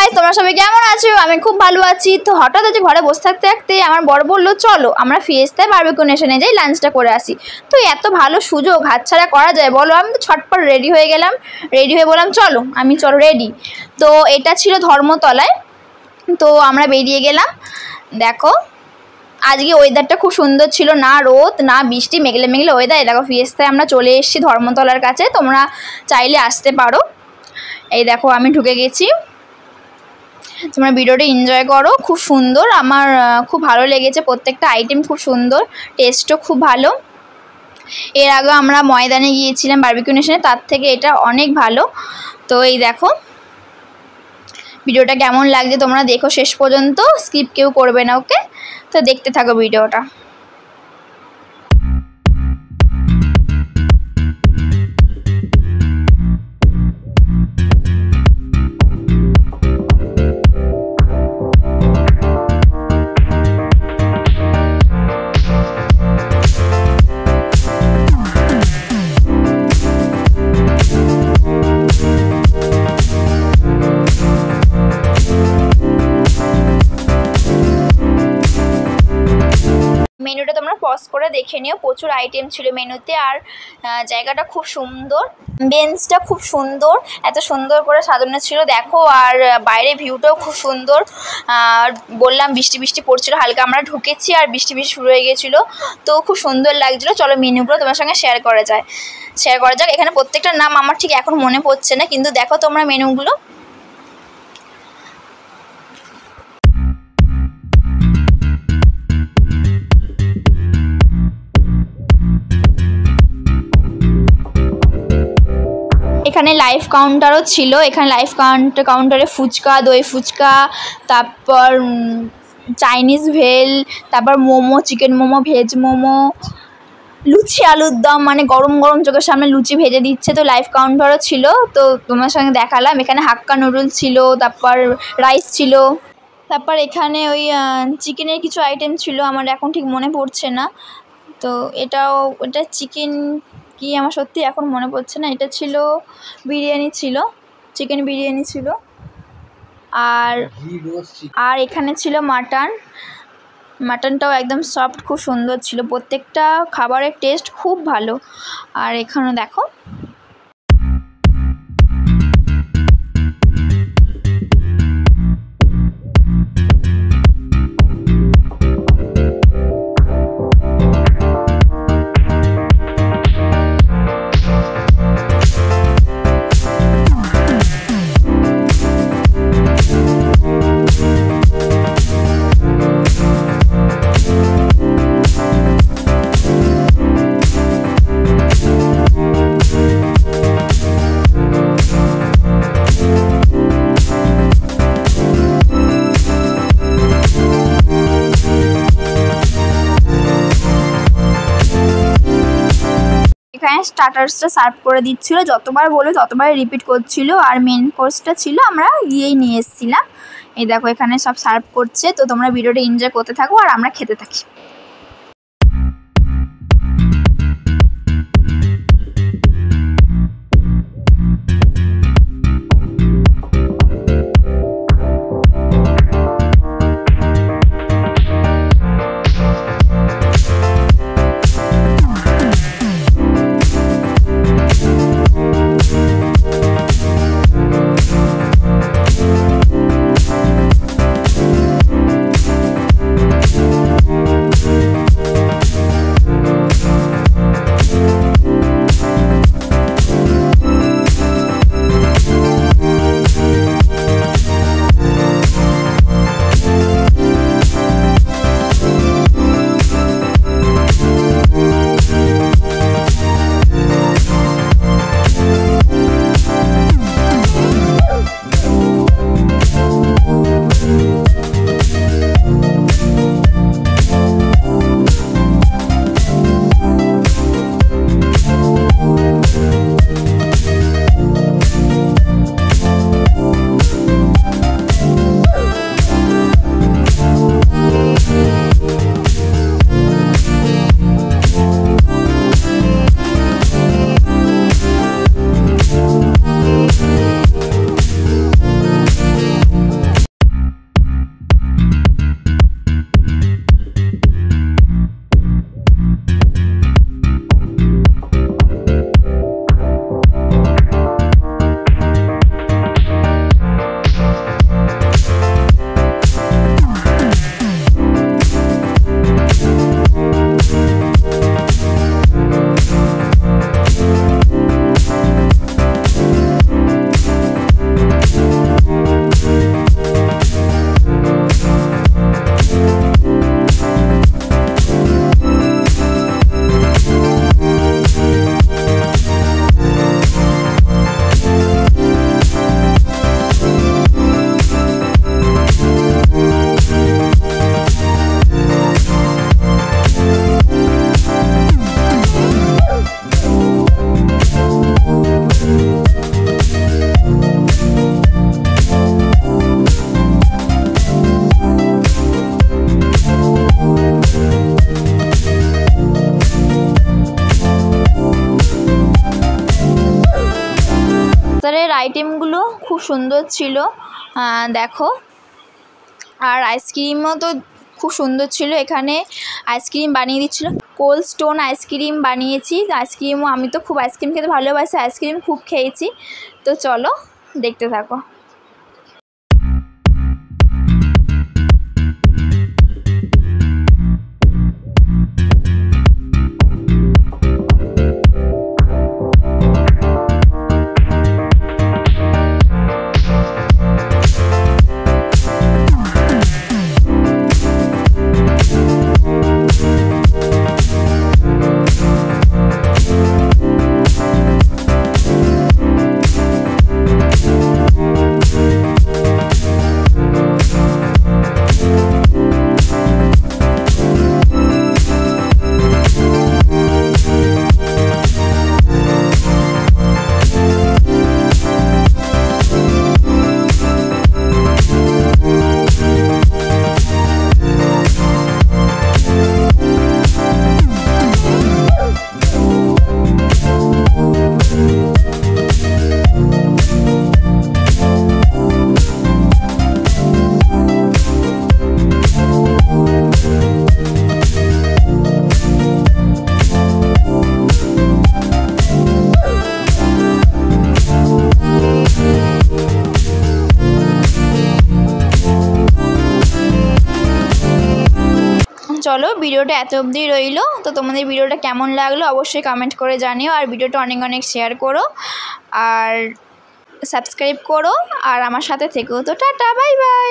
Guys, তোমরা সবাই কেমন আছো? আমি খুব ভালো আছি। তো হঠাৎ আজ ঘরে বসে থাকতে থাকতে আমার বড় বললো চলো আমরা ফিয়েস্তায় বারবিকিউ নেশনে যাই, লাঞ্চটা করে আসি। তো এত ভালো সুযোগ হাতছাড়া করা যায় বলো? আমি তো ছটপট রেডি হয়ে গেলাম, রেডি হয়ে বললাম চলো, আমি চলো রেডি। তো এটা ছিল ধর্মতলায়, তো আমরা বেরিয়ে গেলাম। দেখো আজকে ওয়েদারটা খুব সুন্দর ছিল, না রোদ না বৃষ্টি, মেঘলে মেঘলে ওয়েদার। দেখো ফিয়েস্তায় আমরা চলে এসেছি ধর্মতলার কাছে, তোমরা চাইলে আসতে পারো। এই দেখো আমি ঢুকে গেছি, তোমরা ভিডিওটা এনজয় করো। খুব সুন্দর, আমার খুব ভালো লেগেছে, প্রত্যেকটা আইটেম খুব সুন্দর, টেস্টও খুব ভালো। এর আগে আমরা ময়দানে গিয়েছিলাম বারবিকিউ নেশনে, তার থেকে এটা অনেক ভালো। তো এই দেখো ভিডিওটা কেমন লাগছে তোমরা দেখো শেষ পর্যন্ত, স্কিপ কেউ করবে না, ওকে? তো দেখতে থাকো ভিডিওটা। মেনুটা তোমরা পজ করে দেখে নিও, প্রচুর আইটেম ছিল মেনুতে। আর জায়গাটা খুব সুন্দর, বেঞ্চটা খুব সুন্দর, এত সুন্দর করে সাজানো ছিল দেখো। আর বাইরে ভিউটাও খুব সুন্দর। বললাম বৃষ্টি বৃষ্টি পড়ছিল হালকা, আমরা ঢুকেছি আর বৃষ্টি বৃষ্টি শুরু হয়ে গেছিলো, তো খুব সুন্দর লাগছিলো। চলো মেনুগুলো তোমার সঙ্গে শেয়ার করা যাক। এখানে প্রত্যেকটার নাম আমার ঠিক এখন মনে পড়ছে না, কিন্তু দেখো তোমরা মেনুগুলো। এখানে লাইভ কাউন্টারও ছিল, এখানে লাইভ কাউন্টারে ফুচকা, দই ফুচকা, তারপর চাইনিজ ভেল, তারপর মোমো, চিকেন মোমো, ভেজ মোমো, লুচি আলুর দম, মানে গরম গরম চোখের সামনে লুচি ভেজে দিচ্ছে। তো লাইভ কাউন্টারও ছিল, তো তোমার সঙ্গে দেখালাম। এখানে হাক্কা নুডলস ছিল, তারপর রাইস ছিল, তারপর এখানে ওই চিকেনের কিছু আইটেম ছিল, আমার এখন ঠিক মনে পড়ছে না। তো এটা চিকেন কি আমার সত্যি এখন মনে পড়ছে না। এটা ছিল বিরিয়ানি, ছিল চিকেন বিরিয়ানি ছিল। আর এখানে ছিল মাটনটাও একদম সফট, খুব সুন্দর ছিল। প্রত্যেকটা খাবারের টেস্ট খুব ভালো। আর এখানে দেখো এখানে স্টার্টার্সটা সার্ভ করে দিচ্ছিলো, যতবার বলে ততবার রিপিট করছিল। আর মেন কোর্সটা ছিল, আমরা গিয়েই নিয়ে এসেছিলাম। এই দেখো এখানে সব সার্ভ করছে, তো তোমরা ভিডিওটা এনজয় করতে থাকো আর আমরা খেতে থাকি। আইটেমগুলো খুব সুন্দর ছিল, দেখো। আর আইসক্রিমও তো খুব সুন্দর ছিল, এখানে আইসক্রিম বানিয়ে দিচ্ছিলো, কোল্ড স্টোন আইসক্রিম বানিয়েছি। আইসক্রিমও, আমি তো খুব আইসক্রিম খেতে ভালোবাসি, আইসক্রিম খুব খেয়েছি। তো চলো দেখতে থাকো। চলো ভিডিওটা এত অবধি রইলো। তো তোমাদের ভিডিওটা কেমন লাগলো অবশ্যই কমেন্ট করে জানিও, আর ভিডিওটা অনেক অনেক শেয়ার করো আর সাবস্ক্রাইব করো, আর আমার সাথে থেকো। তো টাটা, বাই বাই।